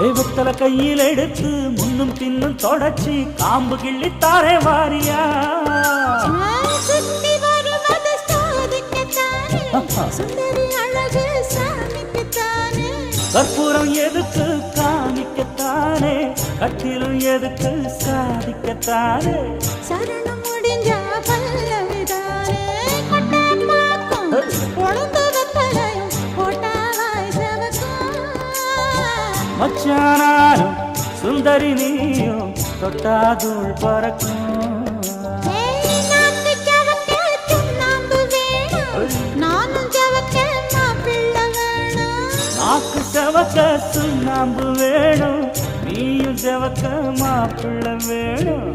தெய்வத்தல கையில் எடுத்து முன்னும் பின்னும் தொடச்சி காம்பு கிள்ளித்தாரே வாரியா சுத்தி வருவது சாதிக்கத்தானே சுந்தரி அழகு சாமிக்கத்தானே கற்பூரம் எதுக்கு காமிக்கத்தானே கட்டிலும் எதுக்கு சாதிக்கத்தானே சரணம் முடிஞ்சா பல்லவிதானே கொட்டாப்பாக்கும் பொழுது வெப்பலையும் போட்டாவாய் செவக்கும் மச்சானாரும் சுந்தரி நீயும் தொட்டாதூள் பறக்கும் நாக்கு செவக்க சுண்ணாம்பு வேணும் நீயும் செவக்க மாப்பிள்ளை வேணும்